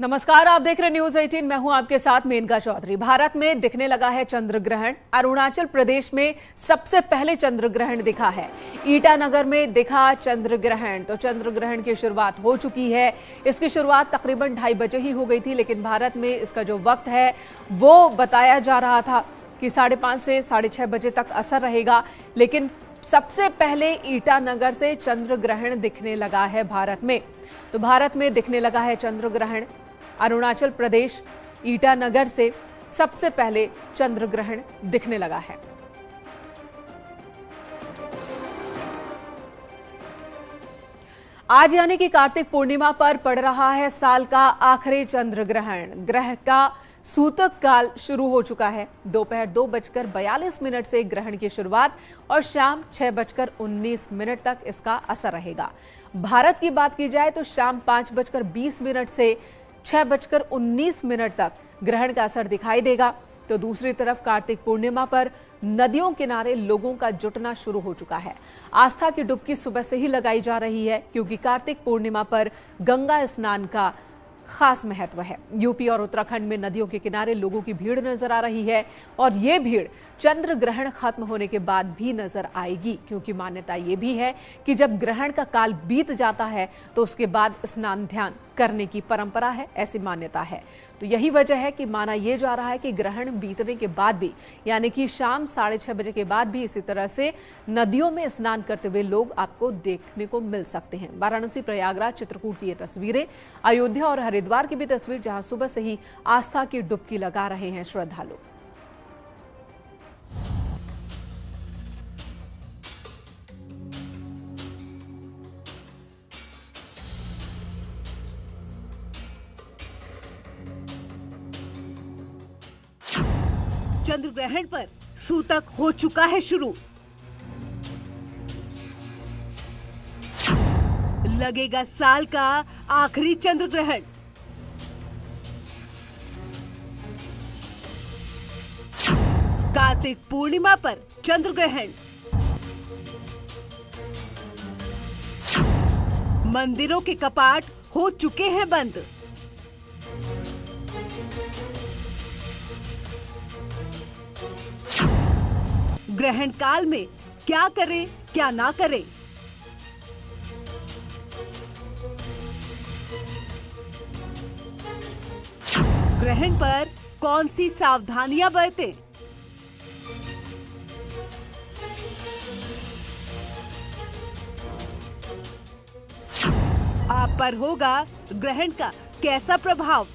नमस्कार, आप देख रहे न्यूज 18। मैं हूं आपके साथ मेनका चौधरी। भारत में दिखने लगा है चंद्र ग्रहण। अरुणाचल प्रदेश में सबसे पहले चंद्र ग्रहण दिखा है। ईटानगर में दिखा चंद्र ग्रहण। तो चंद्र ग्रहण की शुरुआत हो चुकी है। इसकी शुरुआत तकरीबन 2:30 बजे ही हो गई थी, लेकिन भारत में इसका जो वक्त है वो बताया जा रहा था कि 5:30 से 6:30 बजे तक असर रहेगा। लेकिन सबसे पहले ईटानगर से चंद्र ग्रहण दिखने लगा है भारत में। तो भारत में दिखने लगा है चंद्र ग्रहण। अरुणाचल प्रदेश ईटानगर से सबसे पहले चंद्र ग्रहण दिखने लगा है। आज यानी कि कार्तिक पूर्णिमा पर पड़ रहा है साल का आखिरी चंद्र ग्रहण। ग्रह का सूतक काल शुरू हो चुका है। दोपहर 2:42 से ग्रहण की शुरुआत और शाम 6:19 तक इसका असर रहेगा। भारत की बात की जाए तो शाम 5:20 से 6:19 तक ग्रहण का असर दिखाई देगा। तो दूसरी तरफ कार्तिक पूर्णिमा पर नदियों किनारे लोगों का जुटना शुरू हो चुका है। आस्था की डुबकी सुबह से ही लगाई जा रही है, क्योंकि कार्तिक पूर्णिमा पर गंगा स्नान का खास महत्व है। यूपी और उत्तराखंड में नदियों के किनारे लोगों की भीड़ नजर आ रही है और ये भीड़ चंद्र ग्रहण खत्म होने के बाद भी नजर आएगी, क्योंकि मान्यता ये भी है कि जब ग्रहण का काल बीत जाता है तो उसके बाद स्नान ध्यान करने की परंपरा है, ऐसी मान्यता है। तो यही वजह है कि माना यह जा रहा है कि ग्रहण बीतने के बाद भी, यानी कि शाम 6:30 बजे के बाद भी इसी तरह से नदियों में स्नान करते हुए लोग आपको देखने को मिल सकते हैं। वाराणसी, प्रयागराज, चित्रकूट की ये तस्वीरें, अयोध्या और हरिद्वार की भी तस्वीर, जहां सुबह से ही आस्था की डुबकी लगा रहे हैं श्रद्धालु। चंद्र ग्रहण पर सूतक हो चुका है शुरू। लगेगा साल का आखिरी चंद्र ग्रहण। कार्तिक पूर्णिमा पर चंद्र ग्रहण। मंदिरों के कपाट हो चुके हैं बंद। ग्रहण काल में क्या करें, क्या ना करें? ग्रहण पर कौन सी सावधानियां बरतें? आप पर होगा ग्रहण का कैसा प्रभाव?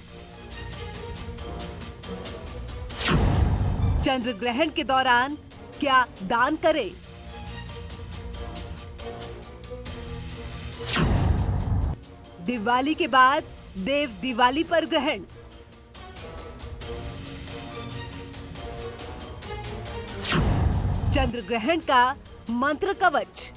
चंद्र ग्रहण के दौरान क्या दान करें? दिवाली के बाद देव दिवाली पर ग्रहण। चंद्र ग्रहण का मंत्र कवच।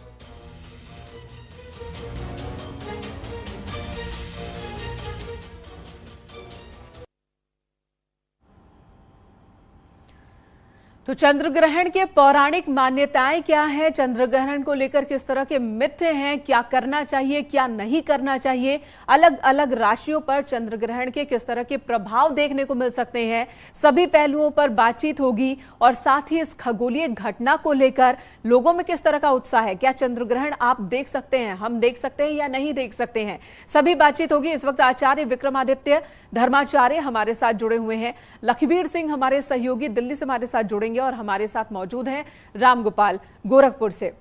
तो चंद्र ग्रहण के पौराणिक मान्यताएं क्या है, चंद्र ग्रहण को लेकर किस तरह के मिथ हैं, क्या करना चाहिए, क्या नहीं करना चाहिए, अलग अलग राशियों पर चंद्र ग्रहण के किस तरह के प्रभाव देखने को मिल सकते हैं, सभी पहलुओं पर बातचीत होगी। और साथ ही इस खगोलीय घटना को लेकर लोगों में किस तरह का उत्साह है, क्या चंद्र ग्रहण आप देख सकते हैं, हम देख सकते हैं या नहीं देख सकते हैं, सभी बातचीत होगी। इस वक्त आचार्य विक्रमादित्य धर्माचार्य हमारे साथ जुड़े हुए हैं। लखवीर सिंह हमारे सहयोगी दिल्ली से हमारे साथ जुड़ेंगे और हमारे साथ मौजूद हैं रामगोपाल गोरखपुर से।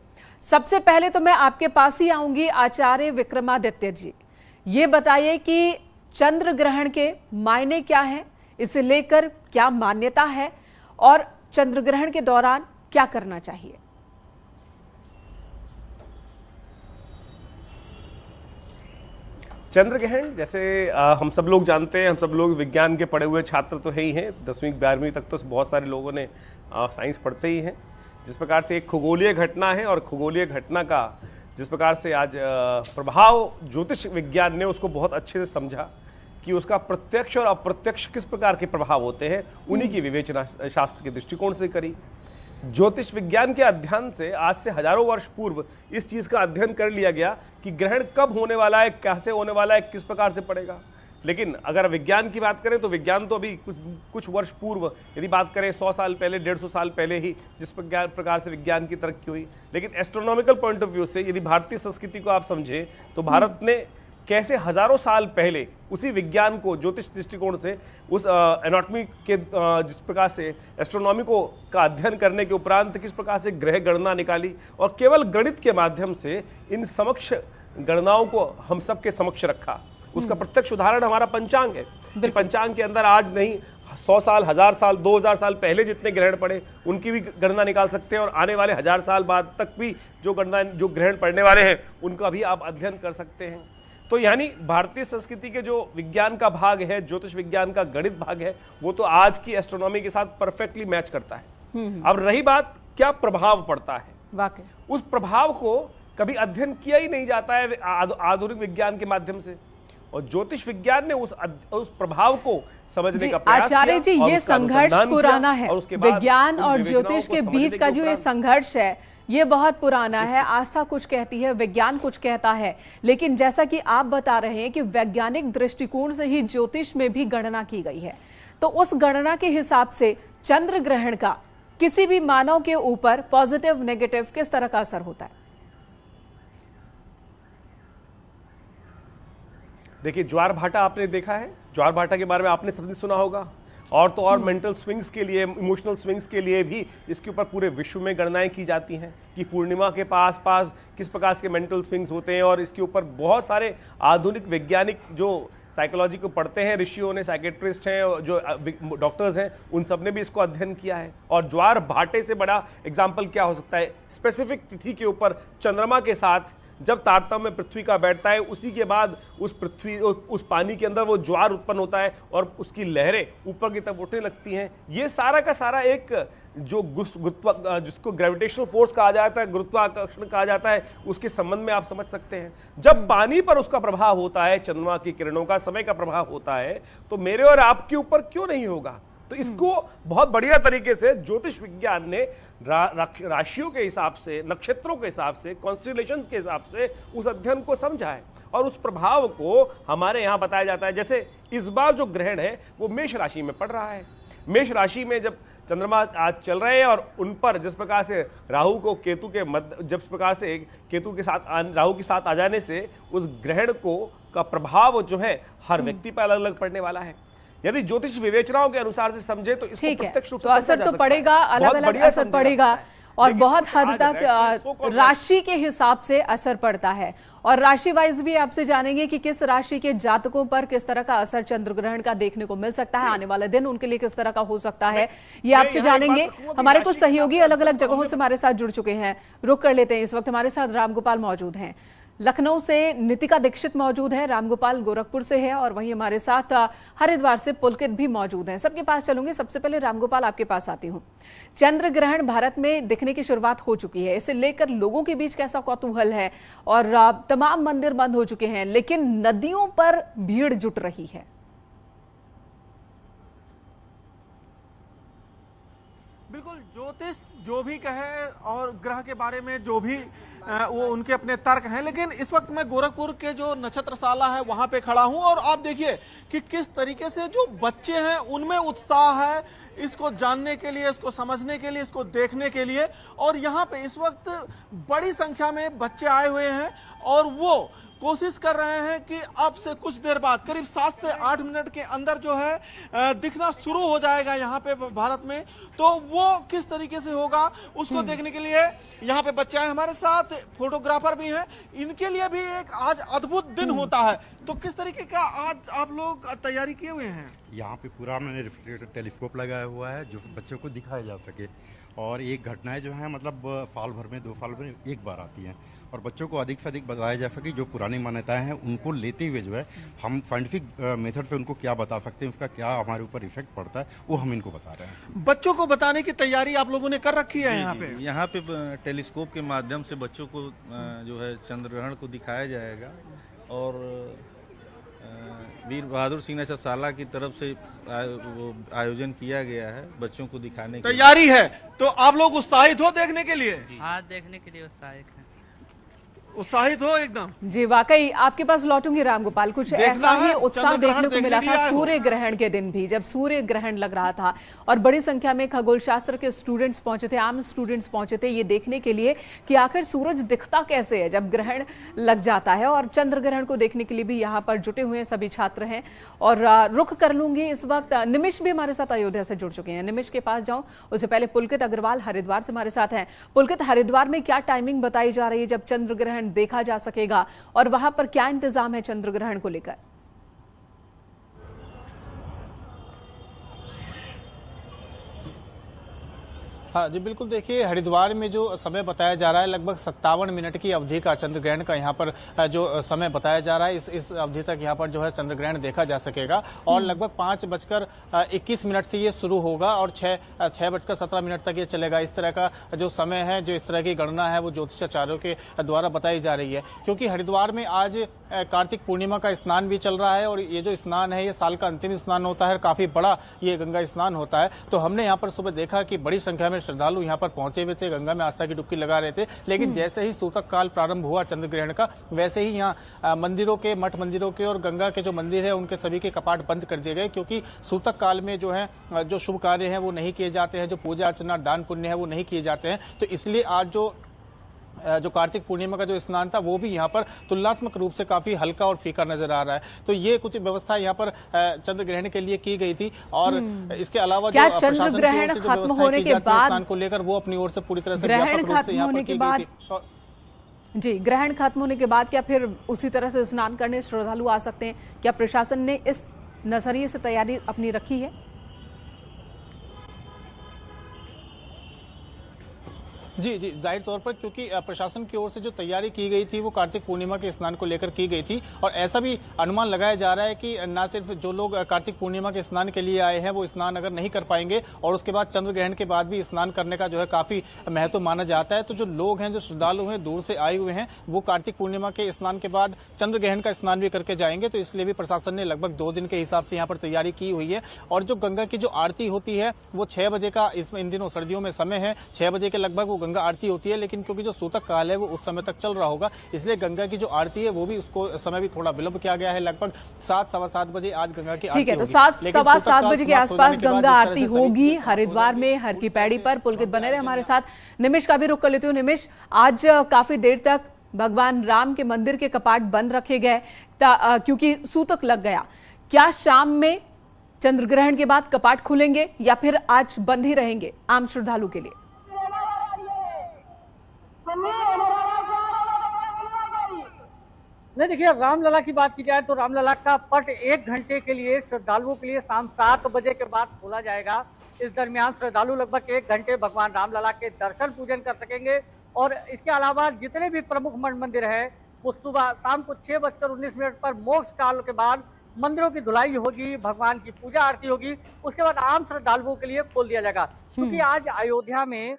सबसे पहले तो मैं आपके पास ही आऊंगी आचार्य विक्रमादित्य जी, ये बताइए कि चंद्र ग्रहण के मायने क्या है, इसे लेकर क्या मान्यता है और चंद्र ग्रहण के दौरान क्या करना चाहिए? चंद्र ग्रहण जैसे हम सब लोग जानते हैं, हम सब लोग विज्ञान के पढ़े हुए छात्र तो है ही हैं। 10वीं 12वीं तक तो बहुत सारे लोगों ने साइंस पढ़ते ही हैं। जिस प्रकार से एक खगोलीय घटना है और खगोलीय घटना का जिस प्रकार से आज प्रभाव ज्योतिष विज्ञान ने उसको बहुत अच्छे से समझा कि उसका प्रत्यक्ष और अप्रत्यक्ष किस प्रकार के प्रभाव होते हैं, उन्हीं की विवेचना शास्त्र के दृष्टिकोण से करी। ज्योतिष विज्ञान के अध्ययन से आज से हजारों वर्ष पूर्व इस चीज का अध्ययन कर लिया गया कि ग्रहण कब होने वाला है, कैसे होने वाला है, किस प्रकार से पड़ेगा। लेकिन अगर विज्ञान की बात करें तो विज्ञान तो अभी कुछ वर्ष पूर्व, यदि बात करें 100 साल पहले, 150 साल पहले ही जिस प्रकार से विज्ञान की तरक्की हुई, लेकिन एस्ट्रोनॉमिकल पॉइंट ऑफ व्यू से यदि भारतीय संस्कृति को आप समझें तो भारत ने कैसे हजारों साल पहले उसी विज्ञान को ज्योतिष दृष्टिकोण से उस एनाटॉमी के जिस प्रकार से एस्ट्रोनॉमी को का अध्ययन करने के उपरांत किस प्रकार से ग्रह गणना निकाली और केवल गणित के माध्यम से इन समक्ष गणनाओं को हम सबके समक्ष रखा। उसका प्रत्यक्ष उदाहरण हमारा पंचांग है कि पंचांग के अंदर आज नहीं 100 साल, 1000 साल, 2000 साल पहले जितने ग्रहण पड़े उनकी भी गणना निकाल सकते हैं और आने वाले 1000 साल बाद तक भी जो ग्रहण पड़ने वाले हैं उनका भी आप अध्ययन कर सकते हैं। तो यानी भारतीय संस्कृति के जो विज्ञान का भाग है, ज्योतिष विज्ञान का गणित भाग है, वो तो आज की एस्ट्रोनॉमी के साथ परफेक्टली मैच करता है। अब रही बात क्या प्रभाव पड़ता है, वाकई उस प्रभाव को कभी अध्ययन किया ही नहीं जाता है आधुनिक विज्ञान के माध्यम से, और ज्योतिष विज्ञान ने उस प्रभाव को समझने का प्रयास किया। आचार्य जी, ये संघर्ष पुराना है, विज्ञान और ज्योतिष के बीच का जो ये संघर्ष है ये बहुत पुराना है। आस्था कुछ कहती है, विज्ञान कुछ कहता है, लेकिन जैसा कि आप बता रहे हैं कि वैज्ञानिक दृष्टिकोण से ही ज्योतिष में भी गणना की गई है, तो उस गणना के हिसाब से चंद्र ग्रहण का किसी भी मानव के ऊपर पॉजिटिव नेगेटिव किस तरह का असर होता है? देखिए, ज्वार भाटा आपने देखा है, ज्वार भाटा के बारे में आपने सबने सुना होगा, और तो और मेंटल स्विंग्स के लिए, इमोशनल स्विंग्स के लिए भी इसके ऊपर पूरे विश्व में गणनाएं की जाती हैं कि पूर्णिमा के पास किस प्रकार के मेंटल स्विंग्स होते हैं, और इसके ऊपर बहुत सारे आधुनिक वैज्ञानिक जो साइकोलॉजी को पढ़ते हैं, ऋषियों ने, साइकेट्रिस्ट हैं, जो डॉक्टर्स हैं, उन सब ने भी इसको अध्ययन किया है। और ज्वार भाटे से बड़ा एग्जाम्पल क्या हो सकता है? स्पेसिफिक तिथि के ऊपर चंद्रमा के साथ जब तारतम्य पृथ्वी का बैठता है, उसी के बाद उस पानी के अंदर वो ज्वार उत्पन्न होता है और उसकी लहरें ऊपर की तरफ उठने लगती हैं। ये सारा का सारा एक जो जिसको ग्रेविटेशनल फोर्स कहा जाता है, गुरुत्वाकर्षण कहा जाता है, उसके संबंध में आप समझ सकते हैं। जब पानी पर उसका प्रभाव होता है, चंद्रमा की किरणों का, समय का प्रभाव होता है, तो मेरे और आपके ऊपर क्यों नहीं होगा? तो इसको बहुत बढ़िया तरीके से ज्योतिष विज्ञान ने राशियों के हिसाब से, नक्षत्रों के हिसाब से, कॉन्स्टिलेशंस के हिसाब से उस अध्ययन को समझा है और उस प्रभाव को हमारे यहां बताया जाता है। जैसे इस बार जो ग्रहण है वो मेष राशि में पड़ रहा है। मेष राशि में जब चंद्रमा आज चल रहे हैं और उन पर जिस प्रकार से राहु को केतु के मध्य, जिस प्रकार से केतु के साथ राहु के साथ आ जाने से उस ग्रहण का प्रभाव जो है हर व्यक्ति पर अलग अलग पड़ने वाला है। यदि ज्योतिष विवेचनाओं के अनुसार से समझे तो इसको प्रत्यक्ष रूप से असर तो पड़ेगा, अलग अलग असर पड़ेगा और बहुत हद तक राशि के हिसाब से असर पड़ता है। और राशि वाइज भी आपसे जानेंगे कि किस राशि के जातकों पर किस तरह का असर चंद्र ग्रहण का देखने को मिल सकता है, आने वाले दिन उनके लिए किस तरह का हो सकता है, ये आपसे जानेंगे। हमारे कुछ सहयोगी अलग अलग जगहों से हमारे साथ जुड़ चुके हैं, रुक कर लेते हैं। इस वक्त हमारे साथ रामगोपाल मौजूद हैं, लखनऊ से नितिका दीक्षित मौजूद है, रामगोपाल गोरखपुर से है और वहीं हमारे साथ हरिद्वार से पुलकित भी मौजूद हैं। सबके पास चलूंगी। सबसे पहले रामगोपाल आपके पास आती हूं। चंद्र ग्रहण भारत में दिखने की शुरुआत हो चुकी है, इसे लेकर लोगों के बीच कैसा कौतूहल है और तमाम मंदिर बंद हो चुके हैं, लेकिन नदियों पर भीड़ जुट रही है। बिल्कुल, ज्योतिष जो भी कहे और ग्रह के बारे में जो भी वो उनके अपने तर्क हैं, लेकिन इस वक्त मैं गोरखपुर के जो नक्षत्रशाला है वहां पे खड़ा हूं और आप देखिए कि किस तरीके से जो बच्चे हैं उनमें उत्साह है इसको जानने के लिए, इसको समझने के लिए, इसको देखने के लिए। और यहाँ पे इस वक्त बड़ी संख्या में बच्चे आए हुए हैं और वो कोशिश कर रहे हैं कि अब से कुछ देर बाद करीब 7 से 8 मिनट के अंदर जो है दिखना शुरू हो जाएगा यहाँ पे भारत में। तो वो किस तरीके से होगा उसको देखने के लिए यहाँ पे बच्चे हैं, हमारे साथ फोटोग्राफर भी हैं, इनके लिए भी एक आज अद्भुत दिन होता है। तो किस तरीके का आज आप लोग तैयारी किए हुए हैं? यहाँ पे पूरा हमने रिफ्लेक्टर टेलीस्कोप लगाया हुआ है जो बच्चों को दिखाया जा सके, और ये घटनाएं जो है मतलब साल भर में 2 साल में एक बार आती हैं और बच्चों को अधिक से अधिक बताया जा सके। जो पुरानी मान्यताएं हैं उनको लेते हुए जो है हम साइंटिफिक मेथड से उनको क्या बता सकते हैं, उसका क्या हमारे ऊपर इफेक्ट पड़ता है, वो हम इनको बता रहे हैं। बच्चों को बताने की तैयारी आप लोगों ने कर रखी है? यहाँ पे टेलीस्कोप के माध्यम से बच्चों को जो है चंद्र ग्रहण को दिखाया जाएगा और वीर बहादुर सिंह नक्षत्रशाला की तरफ से आयोजन किया गया है बच्चों को दिखाने की तैयारी है। तो आप लोग उत्साहित हो देखने के लिए? हाँ, देखने के लिए उत्साहित है। उत्साहित हो एकदम। जी वाकई आपके पास लौटूंगी रामगोपाल, कुछ ऐसा ही उत्साह देखने को मिला था सूर्य ग्रहण के दिन भी, जब सूर्य ग्रहण लग रहा था और बड़ी संख्या में खगोल शास्त्र के स्टूडेंट्स पहुंचे थे, आम स्टूडेंट्स पहुंचे थे ये देखने के लिए कि आखिर सूरज दिखता कैसे है जब ग्रहण लग जाता है। और चंद्र ग्रहण को देखने के लिए भी यहाँ पर जुटे हुए सभी छात्र हैं। और रुख कर लूंगी इस वक्त, निमिष भी हमारे साथ अयोध्या से जुड़ चुके हैं। निमिष के पास जाऊं उससे पहले पुलकित अग्रवाल हरिद्वार से हमारे साथ हैं। पुलकित, हरिद्वार में क्या टाइमिंग बताई जा रही है जब चंद्र ग्रहण देखा जा सकेगा और वहां पर क्या इंतजाम है चंद्र ग्रहण को लेकर? हाँ जी बिल्कुल, देखिए हरिद्वार में जो समय बताया जा रहा है लगभग 57 मिनट की अवधि का चंद्र ग्रहण का यहाँ पर जो समय बताया जा रहा है, इस अवधि तक यहाँ पर जो है चंद्र ग्रहण देखा जा सकेगा। और लगभग 5:21 से ये शुरू होगा और 6:17 तक ये चलेगा। इस तरह का जो समय है, जो इस तरह की गणना है वो ज्योतिषाचार्यों के द्वारा बताई जा रही है। क्योंकि हरिद्वार में आज कार्तिक पूर्णिमा का स्नान भी चल रहा है और ये जो स्नान है ये साल का अंतिम स्नान होता है, काफी बड़ा ये गंगा स्नान होता है। तो हमने यहाँ पर सुबह देखा कि बड़ी संख्या में श्रद्धालु यहाँ पर पहुंचे हुए थे, गंगा में आस्था की डुबकी लगा रहे थे। लेकिन जैसे ही सूतक काल प्रारंभ हुआ चंद्र ग्रहण का, वैसे ही यहाँ मंदिरों के, मठ मंदिरों के और गंगा के जो मंदिर है उनके सभी के कपाट बंद कर दिए गए। क्योंकि सूतक काल में जो है जो शुभ कार्य है वो नहीं किए जाते हैं, जो पूजा अर्चना दान पुण्य है वो नहीं किए जाते हैं। तो इसलिए आज जो कार्तिक पूर्णिमा का जो स्नान था वो भी यहाँ पर तुलनात्मक रूप से काफी हल्का और फीका नजर आ रहा है। तो ये कुछ व्यवस्था यहाँ पर चंद्र ग्रहण के लिए की गई थी। और इसके अलावा जो चंद्र ग्रहण खत्म होने के बाद स्नान को लेकर वो अपनी ओर से पूरी तरह से व्यापक रूप से यहाँ पर की गई थी। जी, ग्रहण खत्म होने के बाद क्या फिर उसी तरह से स्नान करने श्रद्धालु आ सकते हैं? क्या प्रशासन ने इस नजरिए से तैयारी अपनी रखी है? जी जी, जाहिर तौर पर क्योंकि प्रशासन की ओर से जो तैयारी की गई थी वो कार्तिक पूर्णिमा के स्नान को लेकर की गई थी। और ऐसा भी अनुमान लगाया जा रहा है कि न सिर्फ जो लोग कार्तिक पूर्णिमा के स्नान के लिए आए हैं वो स्नान अगर नहीं कर पाएंगे और उसके बाद चंद्र ग्रहण के बाद भी स्नान करने का जो है काफी महत्व माना जाता है। तो जो लोग हैं, जो श्रद्धालु हैं, दूर से आए हुए हैं, वो कार्तिक पूर्णिमा के स्नान के बाद चंद्र ग्रहण का स्नान भी करके जाएंगे। तो इसलिए भी प्रशासन ने लगभग 2 दिन के हिसाब से यहाँ पर तैयारी की हुई है। और जो गंगा की जो आरती होती है वो 6 बजे का इन दिनों सर्दियों में समय है, 6 बजे के लगभग वो गंगा आरती होती है। लेकिन क्योंकि जो सूतक काल है वो उस समय तक चल रहा होगा, इसलिए गंगा की जो आरती है वो भी उसको समय भी थोड़ा विलंब किया गया है। लगभग 7-7:15 बजे आज गंगा की आरती ठीक है, तो होगी। 7-7:15 बजे के आसपास गंगा आरती होगी हरिद्वार में हर की पैड़ी पर। पुलकित बने रहे हमारे साथ। निमिष का भी रुख कर लेती हूँ। निमिष, आज काफी देर तक भगवान राम के मंदिर के कपाट बंद रखे गए क्योंकि सूतक लग गया। क्या शाम में चंद्र ग्रहण के बाद कपाट खुलेंगे या फिर आज बंद ही रहेंगे आम श्रद्धालु के लिए? नहीं, देखिए रामलला की बात की जाए तो रामलला का पट 1 घंटे के लिए श्रद्धालुओं के लिए शाम 7 बजे के बाद खोला जाएगा। इस दरमियान श्रद्धालु लगभग 1 घंटे भगवान रामलला के दर्शन पूजन कर सकेंगे। और इसके अलावा जितने भी प्रमुख मठ मंदिर है वो सुबह शाम को 6:19 पर मोक्ष काल के बाद मंदिरों की धुलाई होगी, भगवान की पूजा आरती होगी, उसके बाद आम श्रद्धालुओं के लिए खोल दिया जाएगा। क्योंकि आज अयोध्या में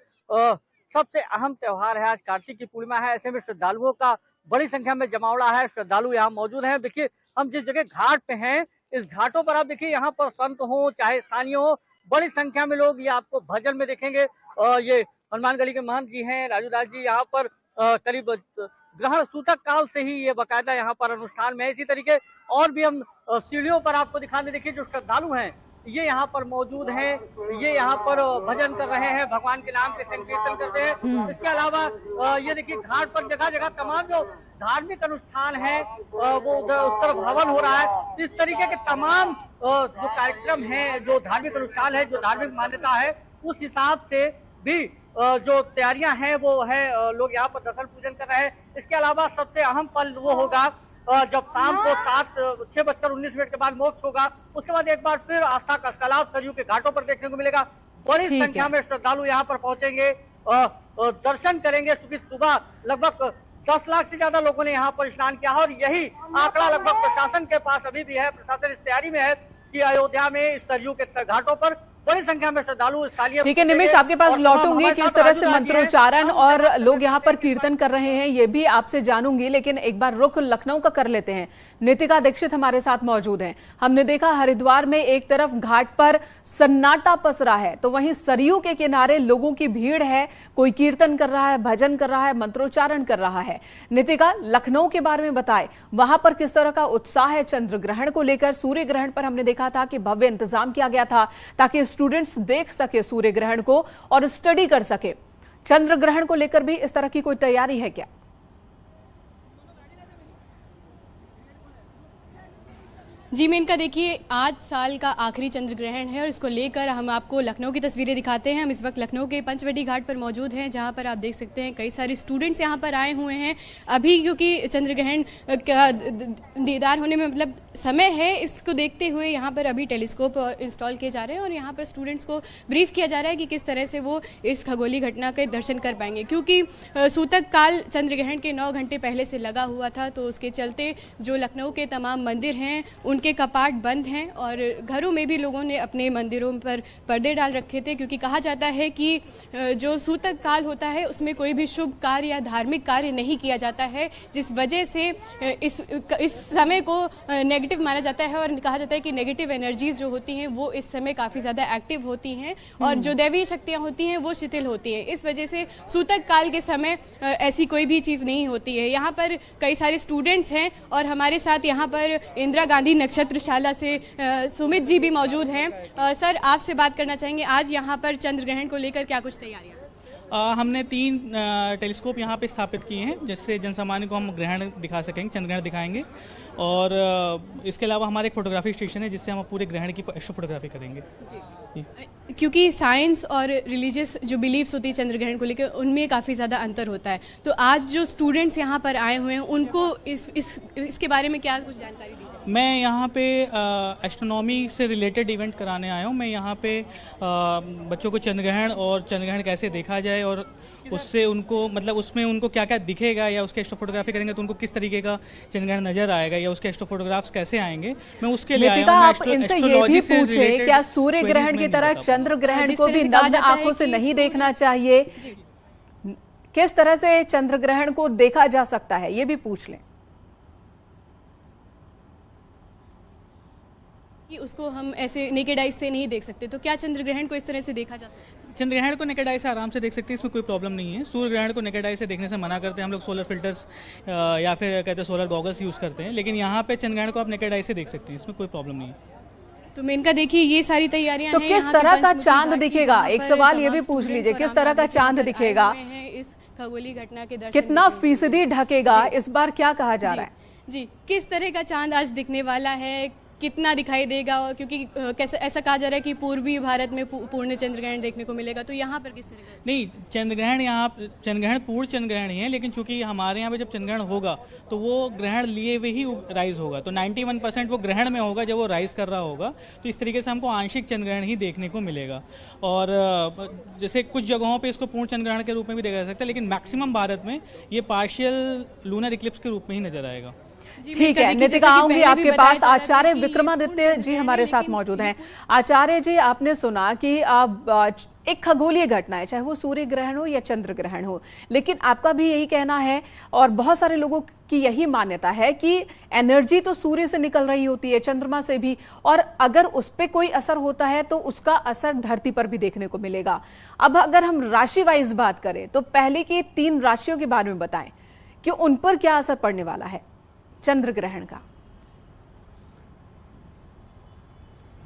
सबसे अहम त्योहार है, आज कार्तिक की पूर्णिमा है। ऐसे में श्रद्धालुओं का बड़ी संख्या में जमावड़ा है, श्रद्धालु यहाँ मौजूद हैं। देखिए हम जिस जगह घाट पे हैं, इस घाटों पर आप देखिए यहाँ पर संत हो चाहे स्थानीय हो, बड़ी संख्या में लोग ये आपको भजन में देखेंगे। ये हनुमानगढ़ी के महंत जी हैं राजू दास जी, यहाँ पर करीब ग्रहण सूतक काल से ही ये बाकायदा यहाँ पर अनुष्ठान में है। इसी तरीके और भी हम सीढ़ियों पर आपको दिखा दे, देखिए जो श्रद्धालु हैं ये यहाँ पर मौजूद हैं, ये यहाँ पर भजन कर रहे हैं, भगवान के नाम के संकीर्तन करते हैं। इसके अलावा ये देखिए घाट पर जगह जगह तमाम जो धार्मिक अनुष्ठान है वो उस तरफ हवन हो रहा है। इस तरीके के तमाम जो कार्यक्रम है, जो धार्मिक अनुष्ठान है, जो धार्मिक मान्यता है, उस हिसाब से भी जो तैयारियां हैं वो है, लोग यहाँ पर दर्शन पूजन कर रहे हैं। इसके अलावा सबसे अहम पल वो होगा जब शाम को 6:19 के बाद मोक्ष होगा, उसके बाद एक बार फिर आस्था का सैलाब सरयू के घाटों पर देखने को मिलेगा। बड़ी संख्या में श्रद्धालु यहाँ पर पहुंचेंगे, दर्शन करेंगे। क्योंकि सुबह लगभग 10 लाख से ज्यादा लोगों ने यहाँ पर स्नान किया है और यही आंकड़ा लगभग प्रशासन के पास अभी भी है। प्रशासन इस तैयारी में है कि अयोध्या में इस सरयू के घाटों पर बड़ी संख्या में श्रद्धालु इस कालिया। ठीक है निमिष, आपके पास लौटूंगी किस तरह से मंत्रोच्चारण और लोग यहाँ पर कीर्तन कर रहे हैं ये भी आपसे जानूंगी, लेकिन एक बार रुख लखनऊ का कर लेते हैं। नितिका दीक्षित हमारे साथ मौजूद हैं। हमने देखा हरिद्वार में एक तरफ घाट पर सन्नाटा पसरा है तो वहीं सरयू के किनारे लोगों की भीड़ है, कोई कीर्तन कर रहा है, भजन कर रहा है, मंत्रोच्चारण कर रहा है। नितिका, लखनऊ के बारे में बताएं, वहां पर किस तरह का उत्साह है चंद्र ग्रहण को लेकर? सूर्य ग्रहण पर हमने देखा था कि भव्य इंतजाम किया गया था ताकि स्टूडेंट्स देख सके सूर्य ग्रहण को और स्टडी कर सके। चंद्र ग्रहण को लेकर भी इस तरह की कोई तैयारी है क्या? जी मेनका, देखिए आज साल का आखिरी चंद्र ग्रहण है और इसको लेकर हम आपको लखनऊ की तस्वीरें दिखाते हैं। हम इस वक्त लखनऊ के पंचवटी घाट पर मौजूद हैं जहां पर आप देख सकते हैं कई सारे स्टूडेंट्स यहां पर आए हुए हैं अभी, क्योंकि चंद्र ग्रहण का दीदार होने में मतलब समय है। इसको देखते हुए यहाँ पर अभी टेलीस्कोप इंस्टॉल किए जा रहे हैं और यहाँ पर स्टूडेंट्स को ब्रीफ किया जा रहा है कि किस तरह से वो इस खगोलीय घटना के दर्शन कर पाएंगे, क्योंकि सूतक काल चंद्र ग्रहण के 9 घंटे पहले से लगा हुआ था। तो उसके चलते जो लखनऊ के तमाम मंदिर हैं उनके कपाट बंद हैं और घरों में भी लोगों ने अपने मंदिरों पर पर्दे डाल रखे थे, क्योंकि कहा जाता है कि जो सूतक काल होता है उसमें कोई भी शुभ कार्य या धार्मिक कार्य नहीं किया जाता है, जिस वजह से इस समय को नेगेटिव माना जाता है और कहा जाता है कि नेगेटिव एनर्जीज जो होती हैं वो इस समय काफ़ी ज़्यादा एक्टिव होती हैं और जो दैवीय शक्तियाँ होती हैं वो शिथिल होती हैं। इस वजह से सूतक काल के समय ऐसी कोई भी चीज़ नहीं होती है। यहाँ पर कई सारे स्टूडेंट्स हैं और हमारे साथ यहाँ पर इंदिरा गांधी नक्षत्रशाला से सुमित जी भी मौजूद हैं। सर, आपसे बात करना चाहेंगे, आज यहाँ पर चंद्र ग्रहण को लेकर क्या कुछ तैयारियाँ? हमने 3 टेलीस्कोप यहाँ पे स्थापित किए हैं जिससे जनसामान्य को हम ग्रहण दिखा सकेंगे, चंद्र ग्रहण दिखाएंगे। और इसके अलावा हमारा एक फोटोग्राफी स्टेशन है जिससे हम पूरे ग्रहण की एस्ट्रो फोटोग्राफी करेंगे। जी। क्योंकि साइंस और रिलीजियस जो बिलीव्स होती है चंद्र ग्रहण को लेकर उनमें काफ़ी ज़्यादा अंतर होता है, तो आज जो स्टूडेंट्स यहाँ पर आए हुए हैं उनको इसके बारे में क्या कुछ जानकारी दी? मैं यहाँ पे एस्ट्रोनॉमी से रिलेटेड इवेंट कराने आया हूँ। मैं यहाँ पे बच्चों को चंद्रग्रहण और चंद्रग्रहण कैसे देखा जाए और उससे उनको मतलब उसमें उनको क्या क्या दिखेगा या उसके एस्ट्रो फोटोग्राफी करेंगे तो उनको किस तरीके का चंद्रग्रहण नजर आएगा या उसके एस्ट्रो फोटोग्राफ्स कैसे आएंगे, मैं उसके लिए आया हूँ। आप इनसे ये भी पूछे, क्या सूर्य ग्रहण की तरह चंद्र ग्रहण को भी नग्न आंखों से नहीं देखना चाहिए? किस तरह से चंद्र ग्रहण को देखा जा सकता है ये भी पूछ लें। उसको हम ऐसे नेकेड आइज से नहीं देख सकते, तो क्या चंद्र ग्रहण को इस तरह से देखा जा सकता है? चंद्र ग्रहण को नेकेड आई से आराम से देख सकते हैं, इसमें कोई प्रॉब्लम नहीं है। सूर्य ग्रहण को नेकेड आई से देखने से मना करते हैं हम लोग, सोलर फिल्टर्स या फिर कहते हैं सोलर गॉगल्स यूज़ करते हैं, लेकिन यहाँ पे चंद्र ग्रहण को आप नेकेड आई से देख सकते हैं, इसमें कोई प्रॉब्लम नहीं है। तो मेनका, देखिए ये सारी तैयारियां तो किस तरह का चांद दिखेगा, एक सवाल ये भी पूछ लीजिए, किस तरह का चांद दिखेगा, इस खगोलीय घटना के दर्शन कितना फीसदी ढकेगा, इस बार क्या कहा जा रहा है? जी, किस तरह का चांद आज दिखने वाला है, कितना दिखाई देगा, क्योंकि कैसे ऐसा कहा जा रहा है कि पूर्वी भारत में पूर्ण चंद्रग्रहण देखने को मिलेगा, तो यहाँ पर किस तरह का? नहीं, चंद्रग्रहण यहाँ चंद्रग्रहण पूर्ण चंद्रग्रहण ही है, लेकिन चूंकि हमारे यहाँ पे जब चंद्रग्रहण होगा तो वो ग्रहण लिए हुए ही राइज होगा, तो 91% वो ग्रहण में होगा जब वो राइज कर रहा होगा, तो इस तरीके से हमको आंशिक चंद्रग्रहण ही देखने को मिलेगा। और जैसे कुछ जगहों पे इसको पूर्ण चंद्रग्रहण के रूप में भी देखा जा सकता है, लेकिन मैक्सिमम भारत में ये पार्शियल लूनर इक्लिप्स के रूप में ही नजर आएगा। ठीक है, नितिका आऊंगी आपके पास। आचार्य विक्रमादित्य जी हमारे साथ मौजूद हैं। आचार्य जी, आपने सुना कि एक खगोलीय घटना है, चाहे वो सूर्य ग्रहण हो या चंद्र ग्रहण हो, लेकिन आपका भी यही कहना है और बहुत सारे लोगों की यही मान्यता है कि एनर्जी तो सूर्य से निकल रही होती है, चंद्रमा से भी, और अगर उस पर कोई असर होता है तो उसका असर धरती पर भी देखने को मिलेगा। अब अगर हम राशि वाइज बात करें तो पहले की 3 राशियों के बारे में बताएं कि उन पर क्या असर पड़ने वाला है चंद्र ग्रहण का।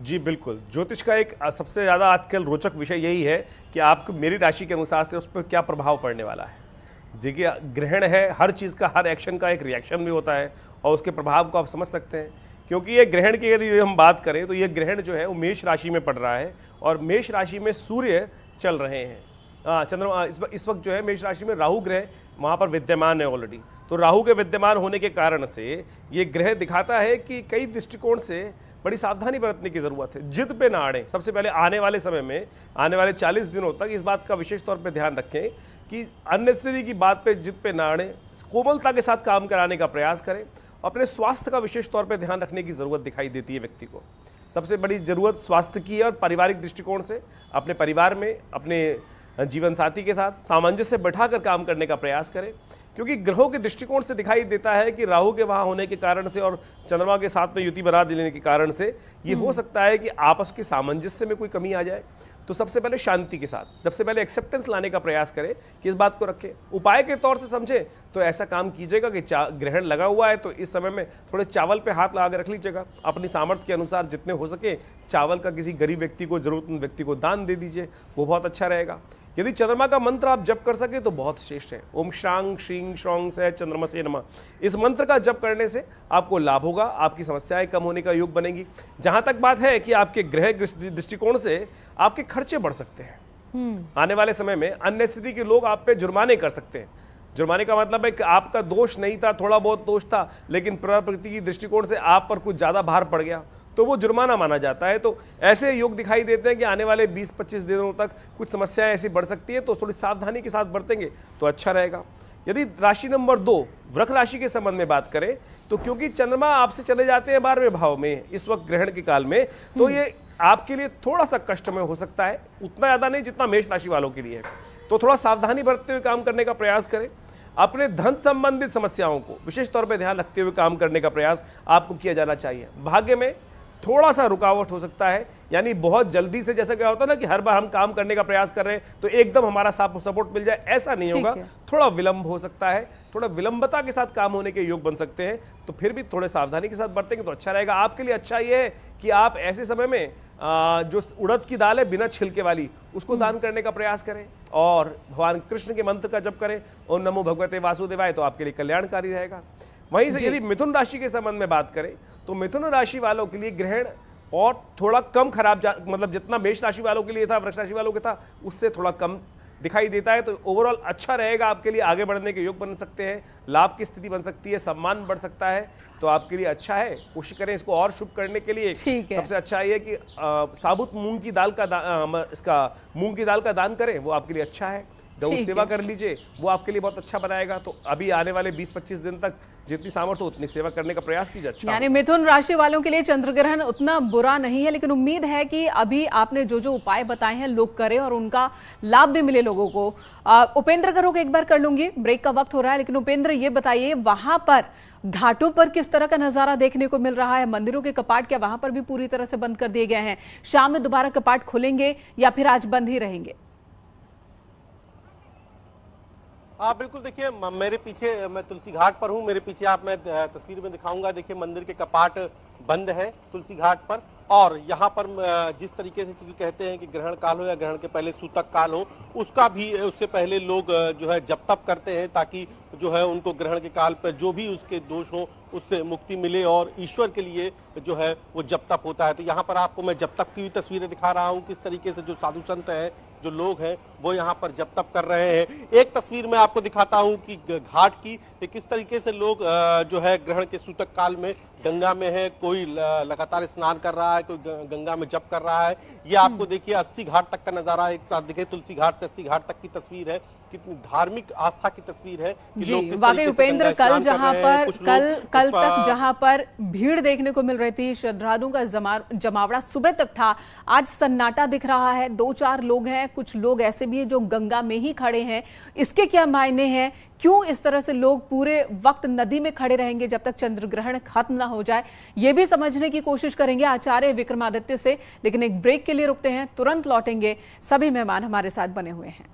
जी बिल्कुल, ज्योतिष का एक सबसे ज़्यादा आजकल रोचक विषय यही है कि आपको मेरी राशि के अनुसार से उस पर क्या प्रभाव पड़ने वाला है। देखिए, ग्रहण है, हर चीज़ का, हर एक्शन का एक रिएक्शन भी होता है और उसके प्रभाव को आप समझ सकते हैं। क्योंकि ये ग्रहण की यदि हम बात करें तो ये ग्रहण जो है वो मेष राशि में पड़ रहा है और मेष राशि में सूर्य चल रहे हैं। चंद्रमा इस वक्त जो है मेष राशि में राहु ग्रह वहाँ पर विद्यमान है ऑलरेडी, तो राहु के विद्यमान होने के कारण से ये ग्रह दिखाता है कि कई दृष्टिकोण से बड़ी सावधानी बरतने की जरूरत है। जिद पे ना अड़े। सबसे पहले आने वाले समय में, आने वाले 40 दिनों तक इस बात का विशेष तौर पे ध्यान रखें कि अननेसेसरी की बात पे, जिद पे ना अड़े, कोमलता के साथ काम कराने का प्रयास करें। अपने स्वास्थ्य का विशेष तौर पे ध्यान रखने की जरूरत दिखाई देती है व्यक्ति को। सबसे बड़ी जरूरत स्वास्थ्य की है और पारिवारिक दृष्टिकोण से अपने परिवार में, अपने जीवन साथी के साथ सामंजस्य बैठाकर काम करने का प्रयास करें, क्योंकि ग्रहों के दृष्टिकोण से दिखाई देता है कि राहु के वहां होने के कारण से और चंद्रमा के साथ में युति बना देने के कारण से ये हो सकता है कि आपस के सामंजस्य में कोई कमी आ जाए। तो सबसे पहले शांति के साथ, सबसे पहले एक्सेप्टेंस लाने का प्रयास करें कि इस बात को रखें, उपाय के तौर से समझें तो ऐसा काम कीजिएगा कि ग्रहण लगा हुआ है तो इस समय में थोड़े चावल पे हाथ लगा के रख लीजिएगा, अपनी सामर्थ्य के अनुसार जितने हो सके चावल का किसी गरीब व्यक्ति को, जरूरतमंद व्यक्ति को दान दे दीजिए, वो बहुत अच्छा रहेगा। यदि चंद्रमा का मंत्र आप जप कर सके तो बहुत श्रेष्ठ है। ओम शांग श्रीं श्रौंग से चंद्रमा से नमः, इस मंत्र का जप करने से आपको लाभ होगा, आपकी समस्याएं कम होने का योग बनेगी। जहां तक बात है कि आपके ग्रह दृष्टिकोण से आपके खर्चे बढ़ सकते हैं, आने वाले समय में अननेसेसरी के लोग आप पे जुर्माने कर सकते हैं। जुर्माने का मतलब है कि आपका दोष नहीं था, थोड़ा बहुत दोष था, लेकिन प्रकृति की दृष्टिकोण से आप पर कुछ ज्यादा भार पड़ गया तो वो जुर्माना माना जाता है। तो ऐसे योग दिखाई देते हैं कि आने वाले 20-25 दिनों तक कुछ समस्याएं ऐसी बढ़ सकती है, तो थोड़ी सावधानी के साथ बरतेंगे तो अच्छा रहेगा। यदि राशि नंबर 2 वृष राशि के संबंध में बात करें तो क्योंकि चंद्रमा आपसे चले जाते हैं 12वें भाव में इस वक्त ग्रहण के काल में, तो ये आपके लिए थोड़ा सा कष्टमय हो सकता है, उतना ज्यादा नहीं जितना मेष राशि वालों के लिए है। तो थोड़ा सावधानी बरतते हुए काम करने का प्रयास करें। अपने धन संबंधित समस्याओं को विशेष तौर पर ध्यान रखते हुए काम करने का प्रयास आपको किया जाना चाहिए। भाग्य में थोड़ा सा रुकावट हो सकता है, यानी बहुत जल्दी से, जैसा क्या होता है ना कि हर बार हम काम करने का प्रयास कर रहे हैं तो एकदम हमारा सपोर्ट मिल जाए, ऐसा नहीं होगा। थोड़ा विलंब हो सकता है, थोड़ा विलंबता के साथ काम होने के योग बन सकते हैं, तो फिर भी थोड़े सावधानी के साथ बरतेंगे तो अच्छा रहेगा। आपके लिए अच्छा ये है कि आप ऐसे समय में जो उड़द की दाल है बिना छिलके वाली, उसको दान करने का प्रयास करें और भगवान कृष्ण के मंत्र का जप करें, ओम नमो भगवते वासुदेवाय, तो आपके लिए कल्याणकारी रहेगा। वहीं से यदि मिथुन राशि के संबंध में बात करें तो मिथुन राशि वालों के लिए ग्रहण और थोड़ा कम खराब, मतलब जितना मेष राशि वालों के लिए था, वृष राशि वालों के था, उससे थोड़ा कम दिखाई देता है। तो ओवरऑल अच्छा रहेगा, आपके लिए आगे बढ़ने के योग बन सकते हैं, लाभ की स्थिति बन सकती है, सम्मान बढ़ सकता है, तो आपके लिए अच्छा है। कोशिश करें इसको और शुभ करने के लिए। सबसे अच्छा ये कि साबुत मूंग की दाल का दान करें, वो आपके लिए अच्छा है। गौ सेवा कर लीजिए, वो आपके लिए बहुत अच्छा बनाएगा। तो अभी आने वाले 20-25 दिन तक जितनी सामर्थ्य हो उतनी सेवा करने का प्रयास कीजिए। अच्छा, यानी मिथुन राशि वालों के लिए चंद्र ग्रहण उतना बुरा नहीं है, लेकिन उम्मीद है कि अभी आपने जो जो उपाय बताए हैं लोग करें और उनका लाभ भी मिले लोगों को। उपेंद्र करो एक बार कर लूंगी, ब्रेक का वक्त हो रहा है, लेकिन उपेंद्र ये बताइए वहां पर घाटों पर किस तरह का नजारा देखने को मिल रहा है? मंदिरों के कपाट क्या वहां पर भी पूरी तरह से बंद कर दिए गए हैं? शाम में दोबारा कपाट खुलेंगे या फिर आज बंद ही रहेंगे? बिल्कुल, देखिए मेरे पीछे, मैं तुलसी घाट पर हूँ, मेरे पीछे आप मैं तस्वीर में दिखाऊंगा, देखिए मंदिर के कपाट बंद है तुलसी घाट पर। और यहाँ पर जिस तरीके से, क्योंकि कहते हैं कि ग्रहण काल हो या ग्रहण के पहले सूतक काल हो, उसका भी उससे पहले लोग जो है जप तप करते हैं ताकि जो है उनको ग्रहण के काल पर जो भी उसके दोष हो उससे मुक्ति मिले और ईश्वर के लिए जो है वो जप तप होता है। तो यहाँ पर आपको मैं जप तप की भी तस्वीरें दिखा रहा हूँ, किस तरीके से जो साधु संत हैं, जो लोग हैं, वो यहाँ पर जप तप कर रहे हैं। एक तस्वीर मैं आपको दिखाता हूँ कि घाट की किस तरीके से लोग जो है ग्रहण के सूतक काल में गंगा में है, कोई लगातार स्नान कर रहा है, कोई गंगा में जप कर रहा है। ये आपको देखिए 80 घाट तक का नजारा एक साथ दिखे, तुलसी घाट से 80 घाट तक की तस्वीर है, कितनी धार्मिक आस्था की तस्वीर है कि लोग किस तरीके से उपेंद्र, कल जहां पर कल तक जहां पर भीड़ देखने को मिल रही थी, श्रद्धालुओं का जमावड़ा सुबह तक था, आज सन्नाटा दिख रहा है। 2-4 लोग हैं, कुछ लोग ऐसे भी हैं जो गंगा में ही खड़े हैं। इसके क्या मायने हैं? क्यों इस तरह से लोग पूरे वक्त नदी में खड़े रहेंगे जब तक चंद्र ग्रहण खत्म ना हो जाए? ये भी समझने की कोशिश करेंगे आचार्य विक्रमादित्य से, लेकिन एक ब्रेक के लिए रुकते हैं, तुरंत लौटेंगे। सभी मेहमान हमारे साथ बने हुए हैं।